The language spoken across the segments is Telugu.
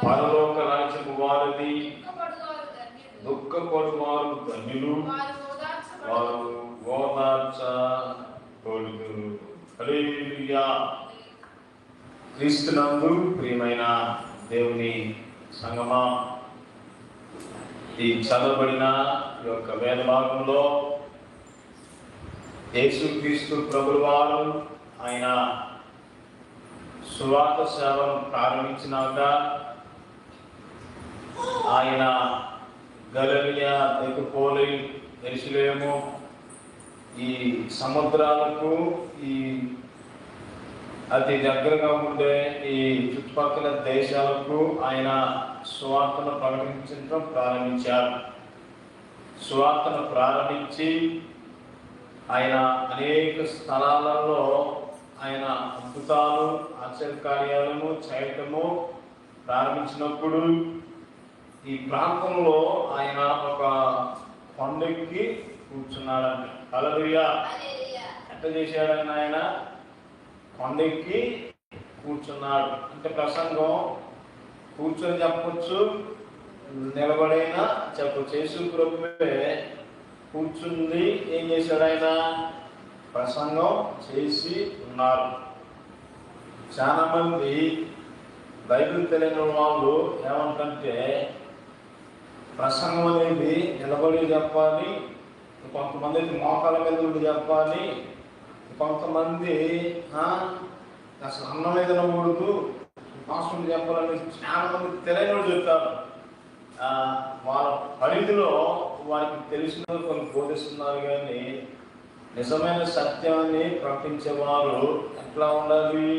పరలోక రాజ్యము వారిది, దుఃఖపడువారు ధన్యులు, వారు ఓదార్చబడుదురు. హల్లెలూయా. క్రీస్తునందు ప్రియమైన దేవుని సంగమా, ఈ చదవబడిన యొక్క వేద భాగంలో యేసుక్రీస్తు ప్రభువు వారు ఆయన సువార్త సేవను ప్రారంభించినాక ఆయన గలిలయ, దెకపోలి, యెరూషలేము, ఈ సముద్రాలకు ఈ అతి దగ్గరగా ఉండే ఈ చుట్టుపక్కల దేశాలకు ఆయన సువార్తను ప్రకటించడం ప్రారంభించారు. సువార్తను ప్రారంభించి ఆయన అనేక స్థలాలలో ఆయన అద్భుతాలు, ఆశ్చర్యకార్యాలను చేయటము ప్రారంభించినప్పుడు ఈ ప్రాంతంలో ఆయన ఒక కొండెక్కి కూర్చున్నాడంట. హల్లెలూయా. ఎట్లా చేశాడని ఆయన కొండెక్కి కూర్చున్నాడు అంటే ప్రసంగం కూర్చొని చెప్పొచ్చు, నిలబడైనా చెప్పొచ్చు. యేసు ప్రభువే కూర్చుంది ఏం చేశాడు, ఆయన ప్రసంగం చేసి ఉన్నారు. చాలా మంది బైబిల్ తెలియని వాళ్ళు ఏమంటే ప్రసంగం అనేది నిలబడి చెప్పాలి, కొంతమంది మోకాల మీద ఉండి చెప్పాలి, కొంతమంది అసలు అన్నం మీద తినకూడదు, మాస్టర్ చెప్పాలని చాలా మంది తెలియని చెప్తారు. వాళ్ళ పరిధిలో వారికి తెలిసిన కొన్ని బోధిస్తున్నారు. కానీ నిజమైన సత్యాన్ని ప్రకటించేవారు ఎట్లా ఉండాలి?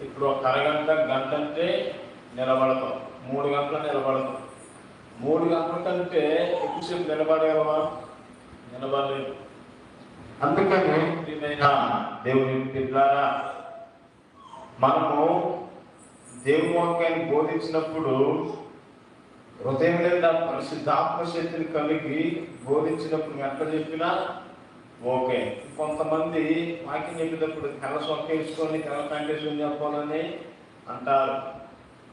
ఇప్పుడు ఒక అరగంట, గంట అంటే నిలబడతాం, 3 గంటలు నిలబడతాం. 3 గంటల కంటే ఎక్కువసేపు నిలబడగలమా? నిలబడలేదు. అందుకని ప్రియమైన దేవుని బిడ్డలారా, మనము దేవుని వాక్యాన్ని బోధించినప్పుడు హృదయం లేదా పరిశుద్ధాత్మ శక్తిని కలిగి బోధించినప్పుడు ఎట్లా చెప్పినా ఓకే. కొంతమంది వాక్యం చెప్పేటప్పుడు తెల్ల సొక్క వేసుకొని తెల్ల ప్యాంట్ వేసుకొని చెప్పాలని అంటారు.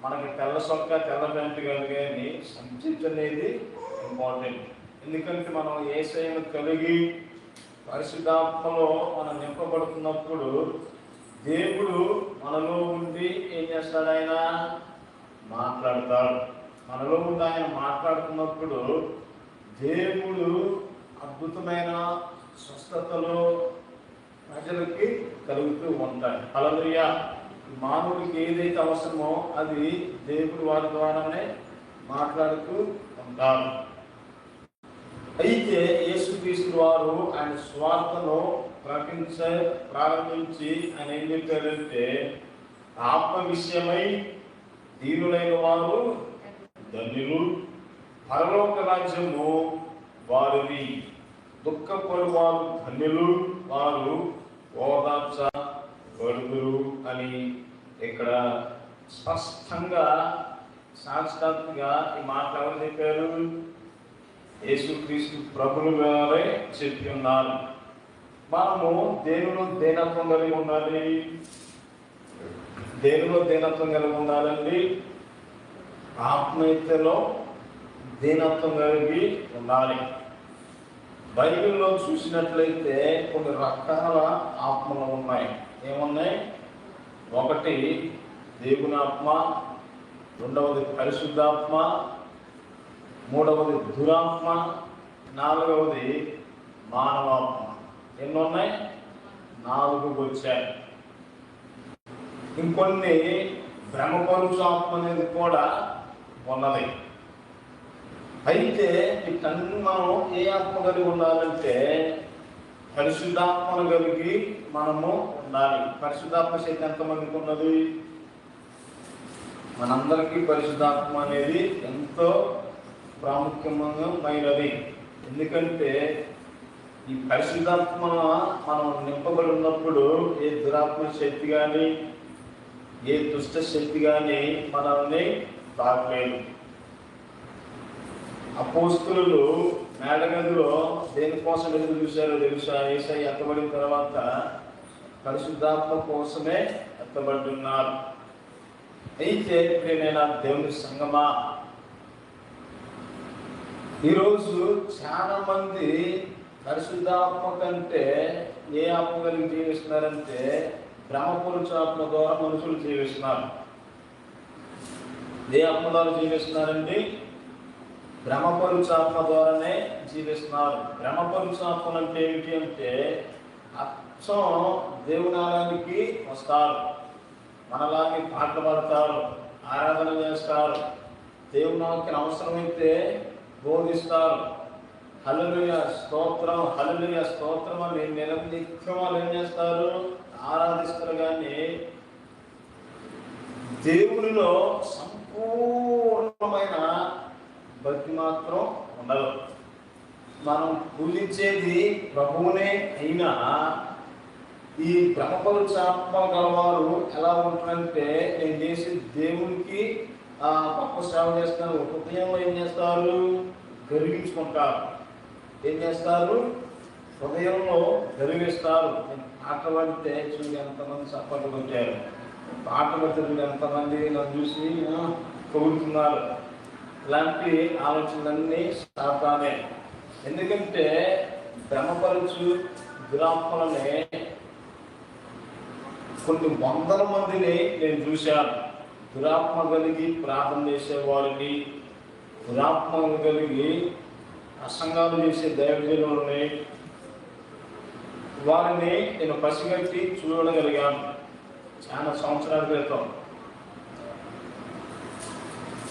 మనకి తెల్ల సొక్క, తెల్ల ప్యాంట్ కాదు, కానీ సంచిత్ అనేది ఇంపార్టెంట్. ఎందుకంటే మనం యేసయ్యను కలిగి పరిశుద్ధాత్మలో మనం నింపబడుతున్నప్పుడు దేవుడు మనలో ఉండి ఏం చేస్తాడు, ఆయన మాట్లాడతాడు. మనలో ఉండి ఆయన మాట్లాడుతున్నప్పుడు దేవుడు అద్భుతమైన స్వస్థతలు ప్రజలకి కలుగుతూ ఉంటాయి. హల్లెలూయా. మానవుడికి ఏదైతే అవసరమో అది దేవుడు వారి ద్వారానే మాట్లాడుతూ ఉంటారు. అయితే యేసుక్రీస్తు వారు ఆయన స్వార్థను ప్రారంభించి ఆయన ఏం చెప్పారంటే, ఆత్మ విషయమై దీనులైన వారు ధన్యులు, పరలోక రాజ్యము వారిది, దుఃఖపడు వారు ధన్యులు, వారు ఓదార్చబడుదురు అని ఇక్కడ స్పష్టంగా సాక్షాత్తుగా ఈ మాట ఎవరు చెప్పారు? యేసుక్రీస్తు ప్రభువు వారే చెప్పి ఉన్నారు. మనము దేవుని దీనత్వం కలిగి ఉండాలి. దేవుని దీనత్వం కలిగి ఉండాలండి. ఆత్మీయతలో దీనత్వం కలిగి ఉండాలి. బైబిల్లో చూసినట్లయితే కొన్ని రకాల ఆత్మలు ఉన్నాయి. ఏమున్నాయి? ఒకటి దేవుని ఆత్మ, రెండవది పరిశుద్ధాత్మ, మూడవది దురాత్మ, నాలుగవది మానవాత్మ. ఎన్ని ఉన్నాయి? 4 వచ్చాయి. ఇంకొన్ని బ్రహ్మపరుచు ఆత్మ అనేది కూడా ఉన్నది. అయితే వీటన్ని మనం ఏ ఆత్మ కలిగి ఉండాలంటే పరిశుద్ధాత్మను కలిగి మనము ఉండాలి. పరిశుద్ధాత్మ శక్తి ఎంతమందికి ఉన్నది? మనందరికీ పరిశుద్ధాత్మ అనేది ఎంతో ప్రాముఖ్యమైనది. ఎందుకంటే ఈ పరిశుద్ధాత్మ మనం నింపబడి ఉన్నప్పుడు ఏ దురాత్మ శక్తి కానీ ఏ దుష్ట శక్తి కానీ మనల్ని తాకలేదు. అపోస్తలులు మేడగదిలో దేనికోసం ఎదురు చూశారో తెలుసా? యేసయ్య ఎత్తబడిన తర్వాత పరిశుద్ధాత్మ కోసమే ఎత్తబడుతున్నారు. అయితే ప్రియమైన దేవుని సంగమా, ఈరోజు చాలా మంది పరిశుద్ధాత్మ కంటే ఏ ఆత్మ కలిగి జీవిస్తున్నారంటే బ్రహ్మపురుషాత్మ ద్వారా మనుషులు జీవిస్తున్నారు. ఏ ఆత్మ ద్వారా జీవిస్తున్నారండి? బ్రహ్మపురుషాత్మ ద్వారానే జీవిస్తున్నారు. బ్రహ్మపురుషాత్మ అంటే ఏమిటి అంటే అచ్చం దేవుని ఆలయానికి వస్తారు, మనలాగే పాటలు పాడతారు, ఆరాధన చేస్తారు, దేవునికి అవసరమైతే బోధిస్తారు. హల్లెలూయా స్తోత్రం, హల్లెలూయా స్తోత్రం అని నిత్యం వాళ్ళు ఏం చేస్తారు? ఆరాధిస్తారు. కానీ దేవునిలో సంపూర్ణమైన భక్తి మాత్రం ఉండదు. మనం పూజించేది ప్రభువునే అయినా ఈ బ్రహ్మపురుషాత్మ గలవారు ఎలా ఉంటారంటే, నేను చేసి దేవునికి గొప్ప సేవ చేస్తారు. హృదయంలో ఏం చేస్తారు? గర్వించుకుంటారు. ఏం చేస్తారు? హృదయంలో గర్విస్తారు. పాట పడితే చూసి ఎంతమంది చప్పట్లు కొట్టారు, పాట పడితే ఎంతమంది నన్ను చూసి పొగుడుతున్నారు. ఇలాంటి ఆలోచనలన్నీ సాతానే. ఎందుకంటే బ్రహ్మపరచు దురాత్మలనే కొన్ని వందల మందిని నేను చూశాను. దురాత్మ కలిగి ప్రార్థన చేసేవారిని, దురాత్మ కలిగి అసంగాలు చేసే దైవజనులని, వారిని నేను పసిగట్టి చూడగలిగాను చాలా సంవత్సరాల క్రితం.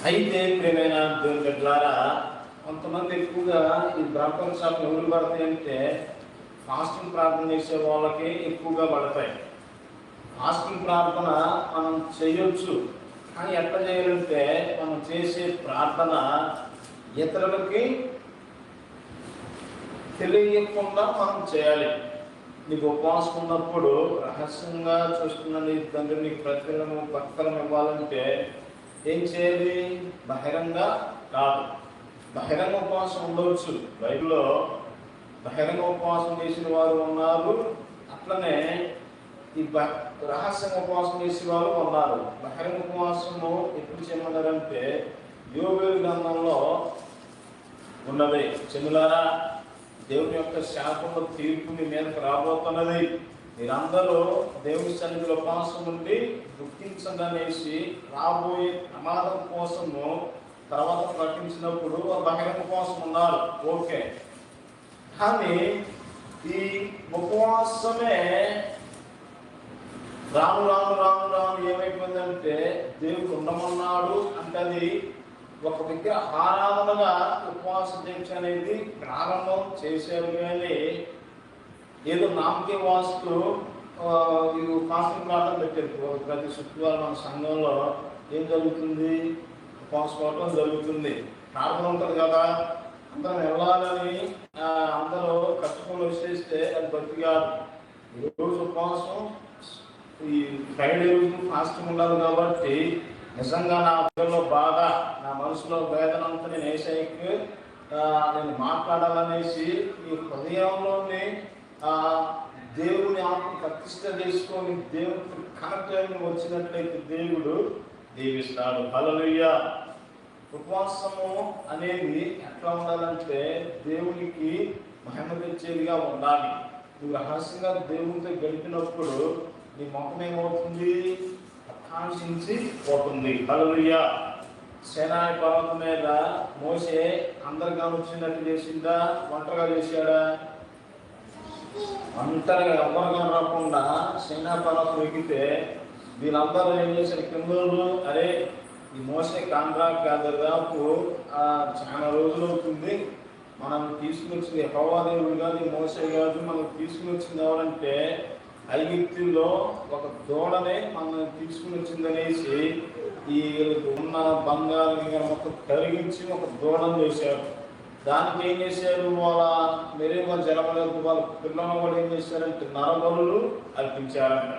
అయితే ప్రియమైన దేవుని బిడ్డలారా, కొంతమంది ఎక్కువగా ఈ బ్రహ్మపురుషాత్మ ఎవరు పడతాయి అంటే ఫాస్టింగ్ ప్రార్థన చేసే వాళ్ళకి ఎక్కువగా పడతాయి. ఫాస్టింగ్ ప్రార్థన మనం చేయొచ్చు, కానీ ఎట్లా చేయాలంటే మనం చేసే ప్రార్థన ఇతరులకి తెలియకుండా మనం చేయాలి. నీకు ఉపవాసం ఉన్నప్పుడు రహస్యంగా చూస్తున్న నీ తండ్రి నీకు ప్రతిఫలము భక్తులం ఇవ్వాలంటే ఏం చేయాలి? బహిరంగ కాదు. బహిరంగ ఉపవాసం ఉండవచ్చు. బైబిల్లో బహిరంగ ఉపవాసం చేసిన వారు ఉన్నారు, అట్లనే ఈ రహస్యంగా ఉపవాసం చేసేవారు ఉన్నారు. బహిరంగ ఉపవాసము ఎప్పుడు చేయమన్నారంటే యోబేలు గ్రంథంలో ఉన్నది. చెన్నులారా, దేవుని యొక్క శాపంలో తీర్పు మీ మీదకి రాబోతున్నది. మీరందరూ దేవుని సన్నిధిలో ఉపవాసం ఉండి దుఃఖించదనేసి రాబోయే ప్రమాదం కోసము తర్వాత ప్రకటించినప్పుడు బహిరంగ ఉపవాసం ఉన్నారు, ఓకే. కానీ ఈ ఉపవాసమే రాను రాను రాను రాను ఏమైపోయిందంటే దేవుడు ఉండమన్నాడు అంటే అది ఒక విగ్రహ ఆరాధనగా ఉపవాస దీక్ష అనేది ప్రారంభం చేశారు. కానీ ఏదో నామకే వాస్తు ఫాస్టింగ్ ప్రార్థన పెట్టారు. ప్రతి శుక్రవారం మన సంఘంలో ఏం జరుగుతుంది? ఉపవాసం జరుగుతుంది, ప్రార్థన ఉంటుంది కదా, అందరం వెళ్ళాలని అందరూ కట్టుకొని వచ్చేస్తే అది భక్తి కాదు. ఈరోజు ఉపవాసం ఈ ఫ్రైడే రోజు ఫాస్టింగ్ ఉండాలి కాబట్టి నిజంగా నా హృదయంలో బాధ, నా మనసులో వేదన అంతా నేను ఏసైకి నేను మాట్లాడాలనేసి ఈ హృదయంలోని దేవుని ఆత్మ ప్రతిష్ట చేసుకొని దేవుడికి కనెక్ట్ అయి వచ్చినట్లయితే దేవుడు దీవిస్తాడు. హల్లెలూయా. ఉపవాసము అనేది ఎట్లా ఉండాలంటే దేవునికి మహిమ తెచ్చేదిగా ఉండాలి. నువ్వు రహస్యంగా దేవునితో గడిపినప్పుడు నీ ముఖం ఏమవుతుంది? ప్రకాశించి పోతుంది. హల్లెలూయా. సేనాయి పర్వతం మీద మోసే అందరిగా వచ్చినట్టు చేసిందా? ఒంటరిగా చేశాడా? ఒంటరిగా ఎవరిగా రాకుండా సేనా పర్వతం ఎక్కితే వీళ్ళందరూ ఏం చేశారు? కిందోళ్ళు అరే ఈ మోసే కాంట్రాక్ట్ దాదాపు చాలా రోజులు అవుతుంది, మనం తీసుకుని యెహోవా దేవుడు కాదు, మోసే కాదు, మనకు తీసుకుని వచ్చింది ఎవరంటే ఐగుప్తులో ఒక దూడనే మనం తీసుకుని వచ్చిందనేసి ఈ ఉన్న బంగారు మొత్తం కరిగించి ఒక దూడను చేశారు. దానికి ఏం చేశారు? వాళ్ళ మెరుగు జలమలేదు వాళ్ళ పిల్లలను కూడా ఏం చేశారంటే నరబలులు అర్పించారంట.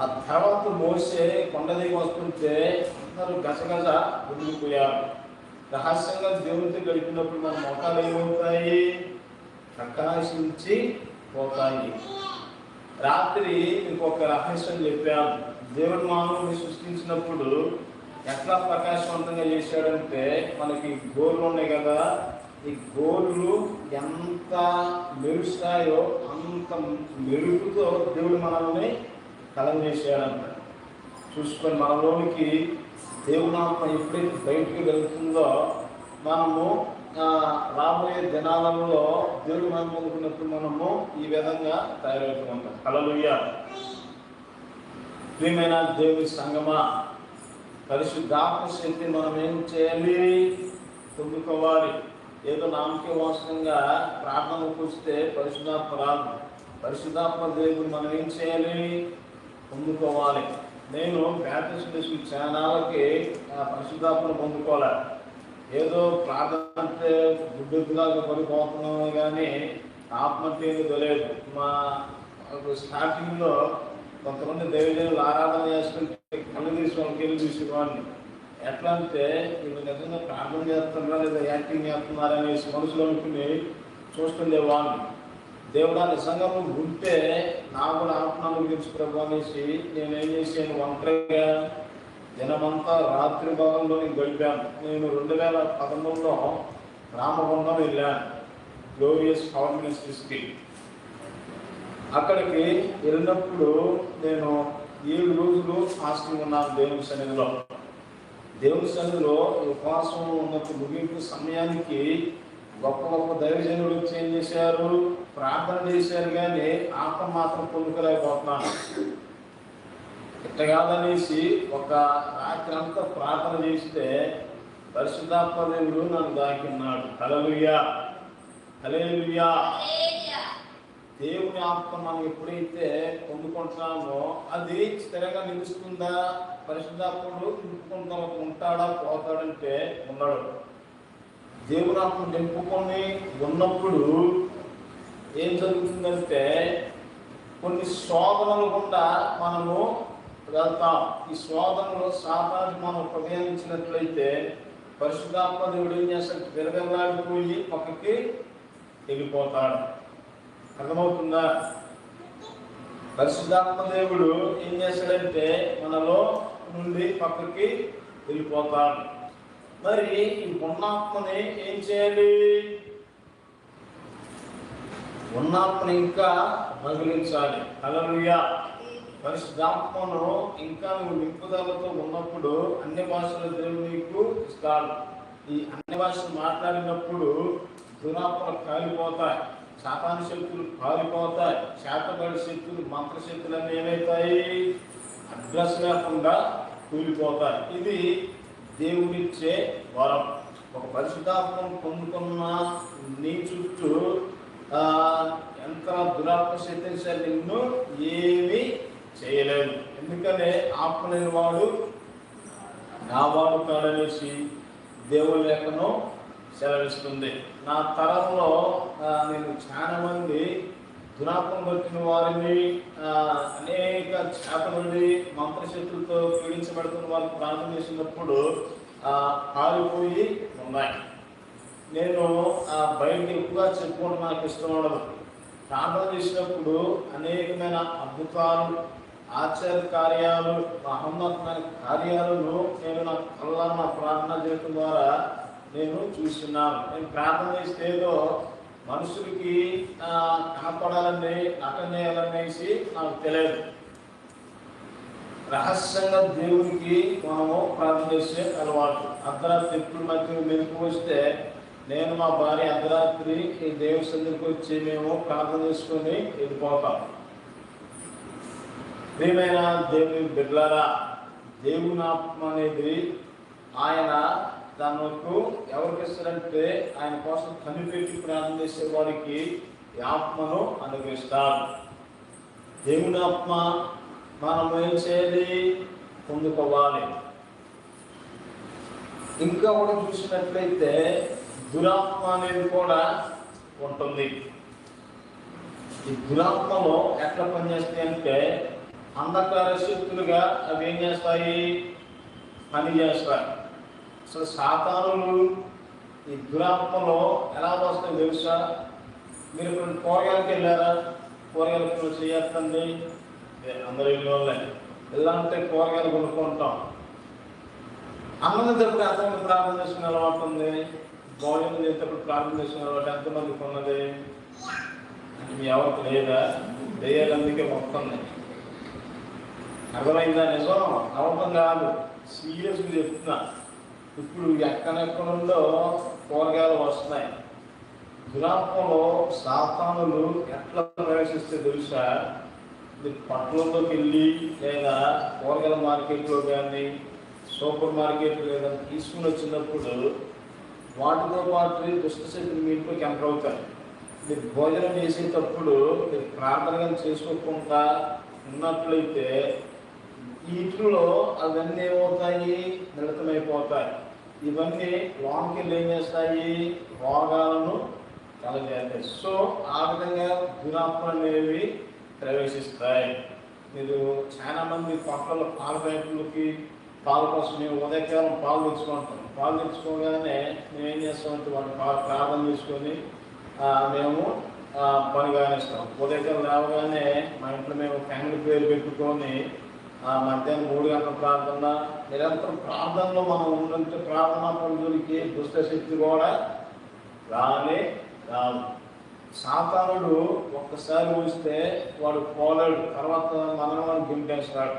ఆ తర్వాత మోసే కొండ దిగి వస్తుంటే అందరూ గజగజ వదిలిపోయారు. రహస్యంగా దేవునితో గడిపినప్పుడు మన మొఖాలు ఏమవుతాయి? ప్రకాశించి పోతాయి. రాత్రి ఇంకొక రహస్యం చెప్పాను. దేవుడు మానవుడిని సృష్టించినప్పుడు ఎట్లా ప్రకాశవంతంగా చేశాడంటే, మనకి గోర్లు ఉన్నాయి కదా, ఈ గోర్లు ఎంత మెరుస్తాయో అంత మెరుగుతో దేవుడు మనల్ని కలగజేసాడంట. చూసుకొని మనలోనికి దేవుని ఆత్మ ఎప్పుడైతే బయటికి వెళ్తుందో మనము రాబోయే దినాలలో దేవుడు మనం పొందుకున్నప్పుడు మనము ఈ విధంగా తయారవుతుంటాం. హల్లెలూయా. ప్రియమైన దేవుని సంగమా, పరిశుద్ధాత్మ శక్తి మనం ఏం చేయాలి? పొందుకోవాలి. ఏదో నామకే వాస్తవంగా ప్రార్థనకు వస్తే పరిశుద్ధాత్మ రాదు. పరిశుద్ధాత్మ దేవుడు మనం ఏం చేయాలి? పొందుకోవాలి. నేను బ్యాప్టిస్ట్ తీసుకుని ఛానల్కి పరిశుద్ధాత్మను పొందుకోవాలి. ఏదో ప్రార్థన అంటే గుడ్డులాగా పడిపోతున్నాము కానీ ఆత్మకి ఏమీ తెలియదు. మా స్టార్టింగ్లో కొంతమంది దైవజనులు ఆరాధన చేసుకుంటే కళ్ళు తీసి వాళ్ళకి వెళ్ళి తీసేవాడిని. ఎట్లా అంటే వీళ్ళు నిజంగా ప్రార్థన చేస్తున్నారా లేదా యాక్టింగ్ చేస్తున్నారా అనేసి మనసులో అనుకుని చూస్తుండేవాడిని. దేవుడా నిజంగా నువ్వు ఉంటే నాకు కూడా ఆత్మను తెలుసు అనేసి నేనేం చేశాను, ఒంటరిగా దినమంతా రాత్రి భాగంలో గడిపాను. నేను 2013లో రామగుండం వెళ్ళాను, గ్లోరియస్ పవర్ మినిస్ట్రీస్కి. అక్కడికి వెళ్ళినప్పుడు నేను 7 రోజులు ఫాస్టింగ్ ఉన్నాను దేవుని సన్నిధిలో. దేవుని సన్నిధిలో ఉపవాసం ఉన్నప్పుడు ముగింపు సమయానికి గొప్ప గొప్ప దైవజనులు వచ్చి ఏం చేశారు? ప్రార్థన చేశారు, కానీ ఆత్మ మాత్రం పొందుకోలేకపోతున్నాను. ఇట్ట కాదనేసి ఒక రాత్రి అంతా ప్రార్థన చేస్తే పరిశుద్ధాత్మ దేవుడు నన్ను దాకిన్నాడు. హల్లెలూయా, హల్లెలూయా. దేవుని ఆత్మ మనం ఎప్పుడైతే పొందుకుంటున్నామో అది స్థిరంగా నిలుస్తుందా? పరిశుద్ధాత్ముడు నింపుకుంటా ఉంటాడా, పోతాడంటే ఉన్నాడు. దేవుని ఆత్మ నింపుకొని ఉన్నప్పుడు ఏం జరుగుతుందంటే కొన్ని శోధనలు గుండా మనము వెళ్తాం. ఈ శోధనలో సాతాను మనం ఉపయోగించినట్లయితే పరిశుద్ధాత్మ దేవుడు ఏం చేస్తాడు? విరగలాడిపోయి పక్కకి వెళ్ళిపోతాడు. అర్థమవుతుందా? పరిశుద్ధాత్మ దేవుడు ఏం చేస్తాడంటే మనలో నుండి పక్కకి వెళ్ళిపోతాడు. మరి ఈ ఉన్నాత్మని ఏం చేయాలి? ఉన్నాత్మని ఇంకా రగిలించాలి. హల్లెలూయా. పరిశుద్ధాత్మను ఇంకా నువ్వు నింపుదలతో ఉన్నప్పుడు అన్ని భాషల దేవుడు నీకు ఇస్తాడు. ఈ అన్ని భాషలు మాట్లాడినప్పుడు దురాత్మలు కాలిపోతాయి, సాతాను శక్తులు కాలిపోతాయి, చేతబడి శక్తులు మంత్రశక్తులు అన్నీ ఏమవుతాయి? అడ్రస్ లేకుండా కూలిపోతాయి. ఇది దేవుడిచ్చే వరం. ఒక పరిశుద్ధాత్మను పొందుకున్న నీ చుట్టూ ఎంత దురాత్మ శక్తి నిన్ను ఏమీ చేయలేదు. ఎందుకనే ఆత్మ లేని వాడు నా వాడు కాడనేసి దేవుని లేఖనం సెలవిస్తుంది. నా తరంలో నేను చాలా మంది దురాత్మ పట్టిన వారిని, అనేక చేతబడి మంత్రశక్తులతో పీడించబడుతున్న వారికి ప్రార్థన చేసినప్పుడు కాలిపోయి ఉన్నాయి. నేను బయటకి ఎక్కువగా చెప్పుకోవడం నాకు ఇష్టం ఉండదు. ప్రార్థన చేసినప్పుడు అనేకమైన అద్భుతాలు, ఆశ్చర్య కార్యాలు, మహోన్నతమైన కార్యాలను నేను నా కళ్ళ నా ప్రార్థన చేయడం ద్వారా నేను చూస్తున్నాను. నేను ప్రార్థన చేస్తే ఏదో మనుషులకి కనపడాలని, నటన చేయాలనేసి నాకు తెలియదు. రహస్యంగా దేవునికి మనము ప్రార్థన చేసే అలవాటు. అర్ధరాత్రి ఎప్పుడు మధ్య మెరుపు వస్తే నేను మా భార్య అర్ధరాత్రి ఈ దేవుని సన్నిధికి వచ్చి మేము ప్రార్థన చేసుకొని వెళ్ళిపోతాం. ప్రియమైన దేవుని బిడ్డలారా, దేవుని ఆత్మ అనేది ఆయన తనకు ఎవరికి ఇస్తారంటే ఆయన కోసం కనిపెట్టి ప్రార్థన చేసే వారికి ఈ ఆత్మను అనుగ్రహిస్తాడు. దేవుని ఆత్మ మనం ఏం చేయాలి? పొందుకోవాలి. ఇంకా కూడా చూసినట్లయితే దురాత్మ అనేది కూడా ఉంటుంది. ఈ దురాత్మలో ఎట్లా పనిచేస్తాయి అంటే అంధకార శక్తులుగా అవి ఏం చేస్తాయి? పని చేస్తాయి. అసలు సాతానులు ఈ దురాత్మలో ఎలా వస్తాయి తెలుసా? మీరు ఇప్పుడు కూరగాయలకి వెళ్ళారా? కూరగాయలకు చేయండి, అందరూ వెళ్ళి వాళ్ళే ఇలాంటి కూరగాయలు కొనుక్కుంటాం. అన్నం తినేటప్పుడు ఎంతమంది ప్రార్థన చేసుకునే అలవాటు ఉంది? భోజనం చేసేటప్పుడు ప్రార్థన చేసుకునే అలవాటు ఎంతమందికి ఉన్నది? అంటే మీ ఎవరికి లేదా? దెయ్యాలందుకే మొత్తం అర్థమైందా? నిజం నమ్మకం కాదు, సీరియస్గా చెప్తున్నా. ఇప్పుడు ఎక్కడెక్కడుందో కూరగాయలు వస్తున్నాయి. దురాత్మలో సాతానులు ఎట్లా ప్రవేశిస్తే తెలుసా? పట్టణంలోకి వెళ్ళి లేదా కూరగాయల మార్కెట్లో కానీ సూపర్ మార్కెట్లో లేదా తీసుకుని వచ్చినప్పుడు వాటితో పాటు దుష్టశక్తులు మీ ఇంట్లోకి ఎంటర్ అవుతాయి. మీరు భోజనం చేసేటప్పుడు మీరు ప్రార్థనగా చేసుకోకుండా ఉన్నట్లయితే వీటిలో అవన్నీ ఏమవుతాయి? మిళితమైపోతాయి. ఇవన్నీ లోనికి వెళ్ళి ఏం చేస్తాయి? రోగాలను కలగజేస్తాయి. సో ఆ విధంగా దురాత్మలు అనేవి ప్రవేశిస్తాయి. మీరు చాలా మంది పక్కల పాల ప్యాకెట్లకి పాల కోసం మేము ఉదయకాలం పాలు తెచ్చుకుంటాం. పాలు తెచ్చుకోగానే మేము ఏం చేస్తామంటే వాటి పాలు ప్రార్థన చేసుకొని మేము పని కానిస్తాం. ఉదయకాలం రావగానే మా ఇంట్లో మేము ఫ్యామిలీ పేరు పెట్టుకొని మధ్యాహ్నం 3 గంటల ప్రార్థన, నిరంతరం ప్రార్థనలో మనం ఉండంటే ప్రార్థనా పనులకి దుష్టశక్తి కూడా రానే రాదు. సాతానుడు ఒక్కసారి ఊస్తే వాడు పోలేడు, తర్వాత మనల్ని గింపేస్తాడు.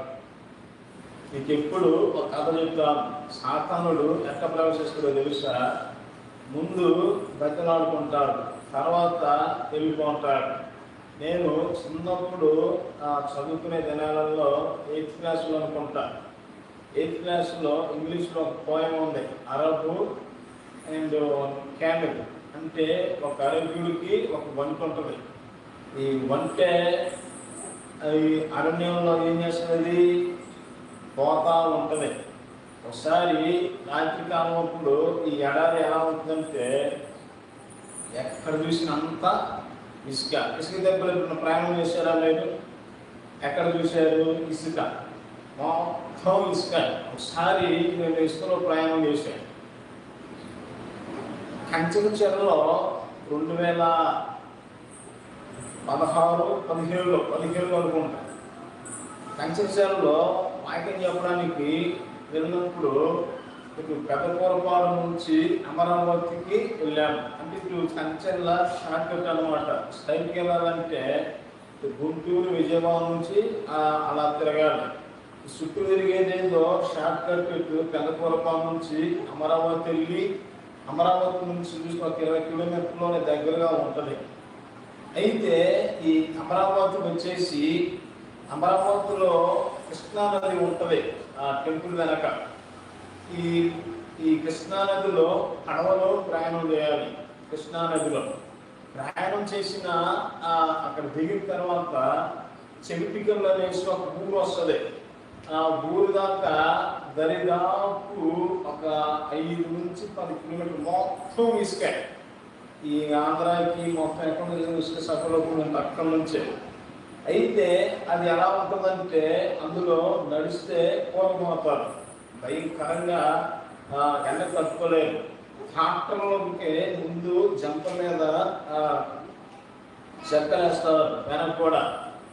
నీకు ఎప్పుడు ఒక కథ చెప్తాను. సాతానుడు ఎక్కడ ప్రవేశిస్తాడో తెలుసా? ముందు బతిలాడుకుంటాడు, తర్వాత వెళ్ళిపోతాడు. నేను చిన్నప్పుడు చదువుకునే దినాలలో 8th క్లాస్లో అనుకుంటా, 8th క్లాస్లో ఇంగ్లీష్లో ఒక పోయం ఉంది, అరబు అండ్ క్యామెల్. అంటే ఒక అరబీయుడికి ఒక వంట ఉంటుంది. ఈ వంటే అది అరణ్యంలో ఏం చేస్తుంది? పోతా ఉంటుంది. ఒకసారి రాత్రికాలం అప్పుడు ఈ ఎడారి ఎలా ఉంటుందంటే ఎక్కడ చూసినంత ఇసుక. ఇసుక దగ్గర ఇప్పుడు ప్రయాణం చేశారా లేదు? ఎక్కడ చూశారు? ఇసుక, మొత్తం ఇసుక. ఒకసారి నేను ఇసుకలో ప్రయాణం చేశాను. కంచెల 2016-17 అనుకుంటా. కంచెలో వాక్యం చెప్పడానికి వెళ్ళినప్పుడు ఇటు పెద్దపూరపాలెం నుంచి అమరావతికి వెళ్ళాము. అంటే ఇటు కంచెల షార్ట్ కట్ అనమాట. స్ట్రైట్కి వెళ్ళాలంటే గుంటూరు విజయవాడ నుంచి అలా తిరగాలి. చుట్టూ తిరిగేదేదో షార్ట్ కట్ ఇటు పెద్దపూరపాలెం నుంచి అమరావతి వెళ్ళి అమరావతి నుంచి చూసి ఒక 20 కిలోమీటర్లోనే దగ్గరగా ఉంటుంది. అయితే ఈ అమరావతి వచ్చేసి అమరావతిలో కృష్ణానది ఉంటుంది ఆ టెంపుల్ వెనక. ఈ కృష్ణానదిలో పడవలో ప్రయాణం చేయాలి. కృష్ణానదిలో ప్రయాణం చేసిన అక్కడ దిగిన తర్వాత చెవిటికల్ అనేసి ఒక ఊరు వస్తుంది. ఆ ఊరు దాకా దరిదాపు ఒక 5 నుంచి 10 కిలోమీటర్లు మొత్తం ఇసుక. ఈ ఆంధ్రాకి మొత్తం ఎక్కడ ఇసుక సఫలో అక్కడి నుంచే. అయితే అది ఎలా ఉంటుందంటే అందులో నడిస్తే కోరమవుతారు, భయంకరంగా ఎండ తట్టుకోలేరు. ట్రాక్టర్లోకి ముందు జంప మీద చెక్కలేస్తారు, వెనక కూడా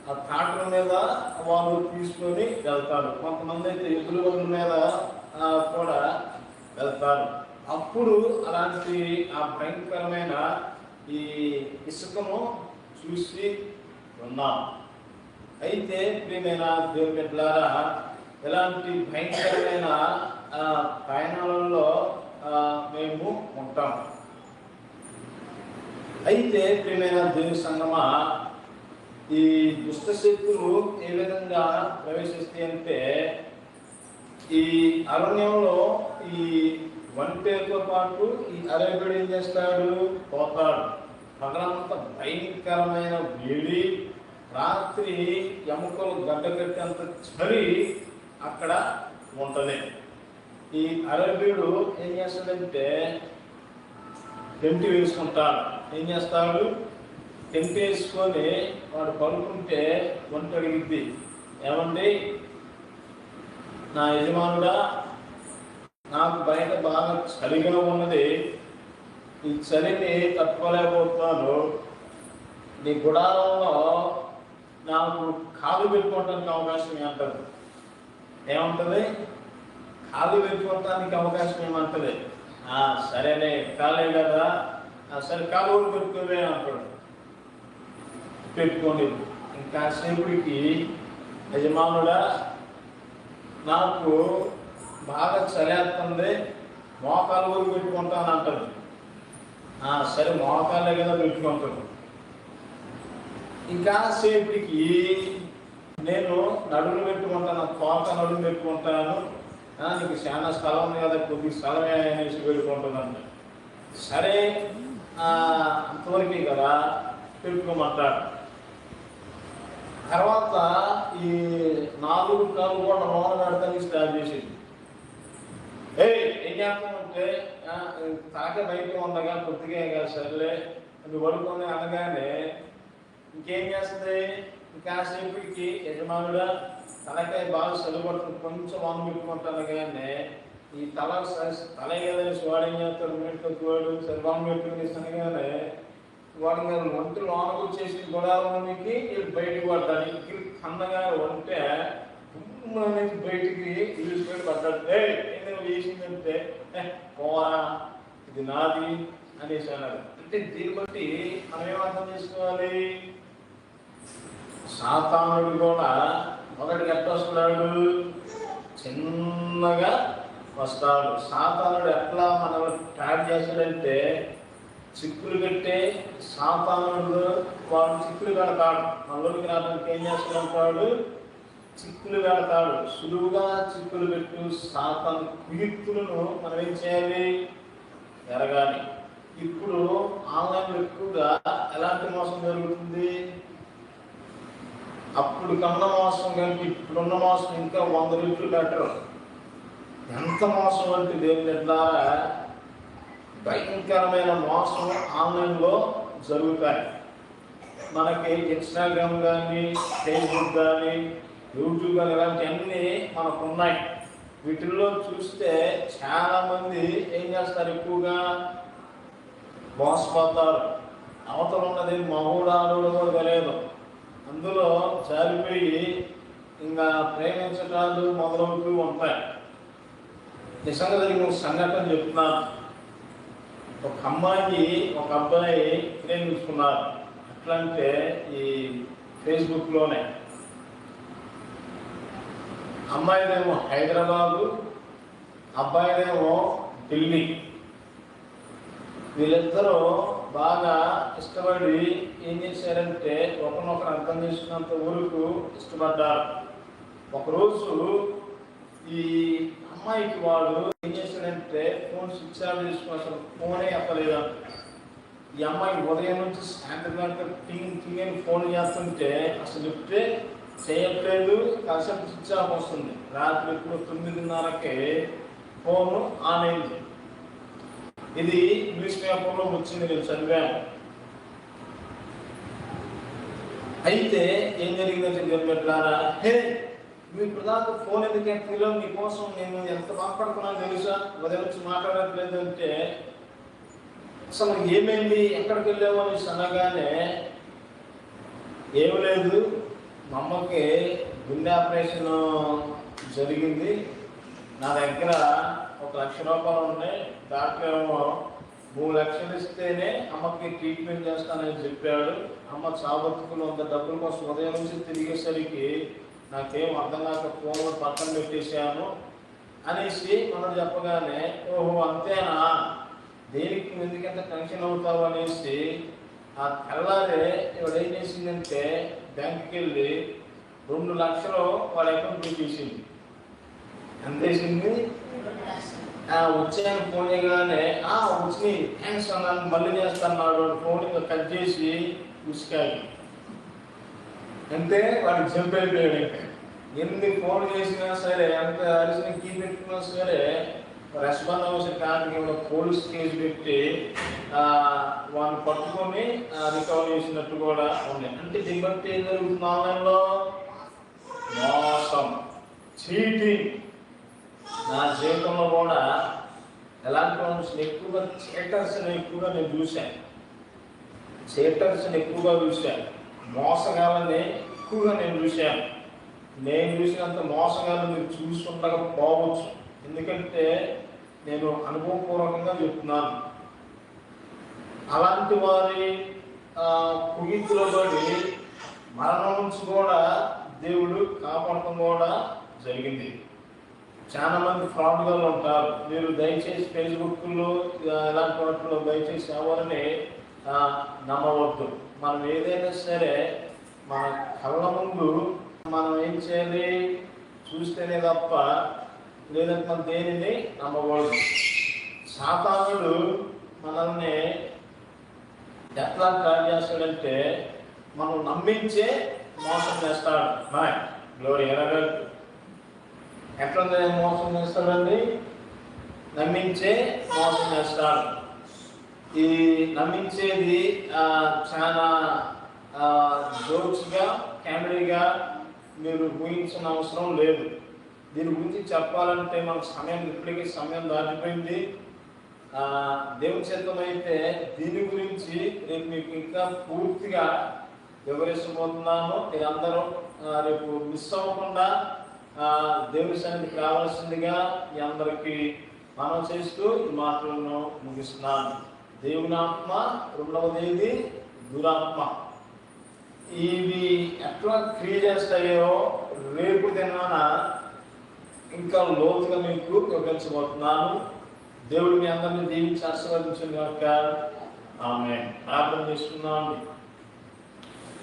ఆ ట్రాక్టర్ మీద వాళ్ళు తీసుకొని వెళ్తారు. కొంతమంది అయితే ఎదురుగొండ మీద కూడా వెళ్తారు. అప్పుడు అలాంటి భయంకరమైన ఈ ఇసుకను చూసి ఉన్నాం. అయితే ప్రియమైన దేవుని బిడ్డలారా, ఇలాంటి భయంకరమైన ప్రయాణాలలో మేము ఉంటాం. అయితే ప్రియమైన దేవుని సంగమా, ఈ దుష్టశక్తులు ఏ విధంగా ప్రవేశిస్తాయి అంటే ఈ అరణ్యంలో ఈ వంటేతో పాటు ఈ అరేబిడు ఏం చేస్తాడు? పోతాడు. పగలంతా భయంకరమైన వేడి, రాత్రి ఎముకలు గడ్డగట్టేంత చలి అక్కడ ఉంటుంది. ఈ అరేబిడు ఏం చేస్తాడంటే టెంట్ వేసుకుంటాడు. ఏం చేస్తాడు? టెంట్ వేసుకొని వాడు పడుకుంటే వంట అడిగిద్ది, ఏమండి నా యజమానుడా, నాకు బయట బాగా చలిగా ఉన్నది, ఈ చలిని తట్టుకోలేకపోతున్నాను, నీ గుడారంలో నాకు కాలు పెట్టుకోవడానికి అవకాశం అంటారు. ఏముంటుంది? కాలు పెట్టుకోవటానికి అవకాశం ఏమంటుంది? సరేలే కాలే కదా, సరే కాలు కూడా పెట్టుకోవే అంటాడు. పెట్టుకోండి. ఇంకా సేపుడికి యజమానుడా నాకు బాగా చలేస్తుంది, మోకాలు కూడా పెట్టుకుంటాను అంటాడు. సరే మోకాలే కదా పెట్టుకుంటాడు. ఇంకా సేపుడికి నేను నడుము పెట్టుకుంటాను, తోక నడుము పెట్టుకుంటాను, నీకు చాలా స్థలం ఉంది కదా, కొద్ది స్థలమే అనేసి పెట్టుకుంటుందంట. సరే అంతవరకే కదా పెట్టుకోమంటాడు. తర్వాత ఈ 4 కాళ్ళు కూడా లోన పెడతానికి స్టార్ట్ చేసింది. ఏం చేస్తామంటే తాక బయట ఉండగా కొద్దిగా సర్లే నువ్వు పడుకొని అనగానే ఇంకేం చేస్తుంది? ఇంకాసేపటికి యజమానుడా తలకాయ బాగా చదువుపడుతుంది, కొంచెం వాము పెట్టుకుంటాను కానీ ఈ తల ఏదైనా వాడు ఏం చేస్తాడు? మెట్టుకు వాడు సరివాము పెట్టుకుని అనగానే వాడు ఒంటి లోనకు వచ్చేసి గొడవలకి బయటకు పడ్డాడు. ఇంటికి కన్నగా ఉంటే నుంచి బయటికి ఇల్లు పడ్డాడు. ఏదైనా వేసిందంటే పోరా ఇది నాది అనేసి అన్నాడు. అంటే దీన్ని బట్టి మనం ఏమర్థం చేసుకోవాలి? సాతానుడు కూడా మొదటికి ఎట్లా వస్తున్నాడు? చిన్నగా వస్తాడు. సాతానుడు ఎట్లా మనం ట్రాప్ చేస్తాడంటే చిక్కులు పెట్టే సాతానుడు వాడు చిక్కులు పెడతాడు. మనలోకి రావడానికి ఏం చేస్తాడు? చిక్కులు పెడతాడు. సులువుగా చిక్కులు పెట్టు సాతాను కుయుక్తులను మనం ఏం చేయాలి? ఎరగాలి. ఇప్పుడు ఆన్లైన్లో ఎక్కువగా ఎలాంటి మోసం జరుగుతుంది? అప్పుడు కన్న మోసం కంటే ఇప్పుడున్న మోసం ఇంకా 100 రెట్లు బెటర్. ఎంత మోసం అంటే దేవుని ద్వారా భయంకరమైన మోసం ఆన్లైన్లో జరుగుతాయి. మనకి ఇన్స్టాగ్రామ్ కానీ, ఫేస్బుక్ కానీ, యూట్యూబ్ కానీ ఇలాంటివన్నీ మనకు ఉన్నాయి. వీటిల్లో చూస్తే చాలామంది ఏం చేస్తారు? ఎక్కువగా మోసపోతారు. అవతల ఉన్నది మగోడాడు కూడా తెలియదు, అందులో జారిపోయి ఇంకా ప్రేమించటాలు మొదలవుతూ ఉంటాయి. నిజంగా జరిగిన సంఘటన చెప్తున్నాను. ఒక అమ్మాయి ఒక అబ్బాయి ప్రేమించుకున్నారు. ఎట్లా అంటే ఈ ఫేస్బుక్లోనే. అమ్మాయిదేమో హైదరాబాదు, అబ్బాయిదేమో ఢిల్లీ. వీళ్ళిద్దరూ బాగా ఇష్టపడి ఏం చేశారంటే ఒకరినొకరు అర్థం చేసుకున్నంత వరకు ఇష్టపడ్డారు. ఒకరోజు ఈ అమ్మాయికి వాడు ఏం చేశాడంటే ఫోన్ స్విచ్ ఆఫ్ చేసుకుని అసలు ఫోనే ఎత్తలేదు. ఈ అమ్మాయి ఉదయం నుంచి సాయంత్రం దాకా టింగ్ అని ఫోన్ చేస్తుంటే అసలు లిఫ్ట్ చేయట్లేదు. కాసేపు స్విచ్ ఆఫ్ వస్తుంది. రాత్రి ఇప్పుడు 9:30కే ఫోను ఆన్ అయింది. ఇది న్యూస్ పేపర్లో వచ్చింది, నేను చదివాను. అయితే ఏం జరిగిందంటే గవర్నమెంట్లారా, నువ్వు ఇప్పుడు దాకా ఫోన్ ఎందుకు ఎక్కలో, నీకోసం నేను ఎంత బాధపడుతున్నాను తెలుసా, ఉదయం నుంచి మాట్లాడట్లేదు అంటే అసలు ఏమైంది, ఎక్కడికి వెళ్ళావు అనేసి అనగానే ఏమి లేదు, మా అమ్మకి గుండె ఆపరేషన్ జరిగింది, నా దగ్గర 1 లక్ష రూపాయలు ఉన్నాయి, డాక్టర్ ఏమో 3 లక్షలు ఇస్తేనే అమ్మకి ట్రీట్మెంట్ చేస్తానని చెప్పాడు. అమ్మ చాబతుకులు అంత డబ్బుల కోసం ఉదయం నుంచి తిరిగేసరికి నాకేం అర్థం కాక ఫోన్ పక్కన పెట్టేశాను అనేసి మనం చెప్పగానే, ఓహో అంతేనా, దేనికి ఎందుకంత టెన్షన్ అవుతావు అనేసి ఆ తెల్లారే ఇవాడు ఏం చేసిందంటే బ్యాంకుకి వెళ్ళి 2 లక్షలు వాళ్ళ అకౌంట్ తీసింది. ఎంత వేసింది? వచ్చాను ఫోన్ చేయగానే వచ్చి థ్యాంక్స్ అన్నాను, మళ్ళీ చేస్తాను. ఫోన్ కట్ చేసి ఉసికాయి. అంటే వాడికి జంప్ అయిపోయాడు. ఎన్ని ఫోన్ చేసినా సరే, ఎంత అరిసిన కీ పెట్టుకున్నా సరే రెస్పాండ్ అవ్వాల్సిన కారణంగా పోలీస్ కేసు పెట్టి వాళ్ళని పట్టుకొని రికవర్ చేసినట్టు కూడా ఉన్నాయి. అంటే దీన్ని బట్టి ఏం జరుగుతుంది? ఆన్లైన్లో మోసం, చీటింగ్. నా జీవితంలో కూడా ఎలాంటి మనుషులు ఎక్కువగా చీటర్స్ని ఎక్కువగా నేను చూశాను. చీటర్స్ని ఎక్కువగా చూశాను, మోసగాళ్ళని ఎక్కువగా నేను చూశాను. నేను చూసినంత మోసంగా మీరు చూసి ఉండకపోవచ్చు. ఎందుకంటే నేను అనుభవపూర్వకంగా చెప్తున్నాను. అలాంటి వారి కుగింపులో పడి మరణం నుంచి కూడా దేవుడు కాపాడటం కూడా జరిగింది. చాలా మంది ఫ్రాడ్గా ఉంటారు. మీరు దయచేసి ఫేస్బుక్లో ఇలాంటి వాటిలో దయచేసి ఎవరిని నమ్మవద్దు. మనం ఏదైనా సరే మన కళ్ళ ముందు మనం ఏం చేయాలి, చూస్తేనే తప్ప లేదంటే మనం దేనిని నమ్మకూడదు. సాతానుడు మనల్ని ఎట్లా ట్రై చేస్తాడంటే మనం నమ్మించే మోసం చేస్తాడు. గ్లోరీ ఎలాగట్టు ఎట్లా మోసం చేస్తాడండి? నమ్మించే మోసం చేస్తాడు. ఈ నమ్మించేది చాలా జోక్స్గా, కామెడీగా మీరు ఊహించిన అవసరం లేదు. దీని గురించి చెప్పాలంటే మనకు ఇప్పటికీ సమయం దాటిపోయింది. దేవుని చిత్తం అయితే దీని గురించి రేపు మీకు ఇంకా పూర్తిగా వివరించబోతున్నాను. మీరందరూ రేపు మిస్ అవ్వకుండా దేవుని సన్నిధికి రావాల్సిందిగా మీ అందరికీ మనం చేస్తూ ఈ మాటలను ముగిస్తున్నాను. దేవుని ఆత్మ, రెండవది దురాత్మ. ఇవి ఎట్లా క్రియ చేస్తాయో రేపు దినాన ఇంకా లోతుగా మీకు వివరించబోతున్నాను. దేవుడు మీ అందరినీ దీవించి ఆశీర్వదించను గాక. ఆమేన్. ప్రార్థన చేసుకున్నాను.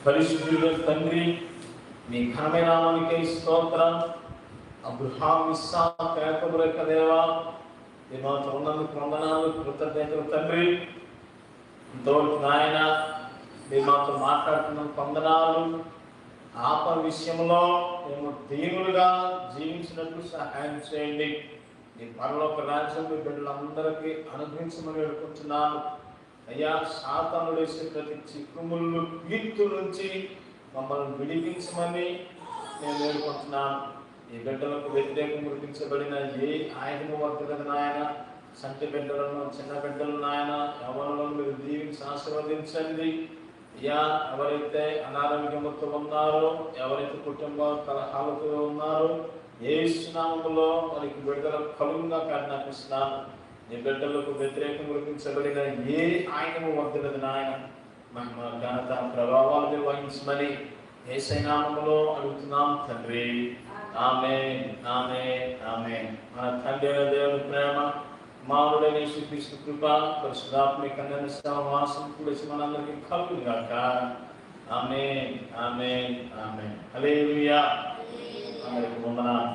పరిశుద్ధుడైన తండ్రి, మీ ఘనమైన నామానికే స్తోత్రం. అబ్రహాం, ఇస్సాకు, యాకోబుల యొక్క దేవా, ఈ మాతో ఉన్నందుకు వందనాలు, కృతజ్ఞతలు తండ్రి. ఇంతవరకు నాయన మీరు మాతో మాట్లాడుతున్నందుకు వందనాలు. ఆత్మ విషయంలో మేము దీనులుగా జీవించినట్లు సహాయం చేయండి. ఈ పరలోక రాజ్యం మీ బిడ్డలందరికీ అనుగ్రహించమని వేడుకుంటున్నాను. అయ్యా, సాతానుడు వేసే ప్రతి చిక్కుముళ్ళు కీర్తు నుంచి మమ్మల్ని విడిపించమని నేను వేడుకుంటున్నాను. ఈ బిడ్డలకు వ్యతిరేకం గుర్తించబడిన ఏ ఆయుధము వర్తలేదు నాయన. సంటి బిడ్డలను, చిన్న బిడ్డలు నాయన, ఎవరిలను మీరు దీవించి ఆశీర్వదించండి. అయ్యా, ఎవరైతే అనారోగ్యంతో ఉన్నారో, ఎవరైతే కుటుంబ కలహాలతో ఉన్నారో, ఏ నామములో వారికి బిడ్డల కలుగుగా కారణిస్తున్నాను. నీ బిడ్డలకు వ్యతిరేకం గుర్తించబడిన ఏ ఆయనము వర్తలేదు నాయన. మహిమ, ఘనత, ప్రభావాలు నిర్వహించమని యేసయ్య నామములో అడుగుతున్నాం తండ్రి. ఆమేన్, ఆమేన్, ఆమేన్. మన తండ్రి అయిన దేవుని ప్రేమ, మానవుడైన యేసుక్రీస్తు కృప, పరిశుద్ధాత్మిక సహవాసం కూడిసి మనందరికీ కలుగును గాక. ఆమేన్, ఆమేన్, ఆమేన్. హల్లెలూయా. అందరికీ వందనాలు.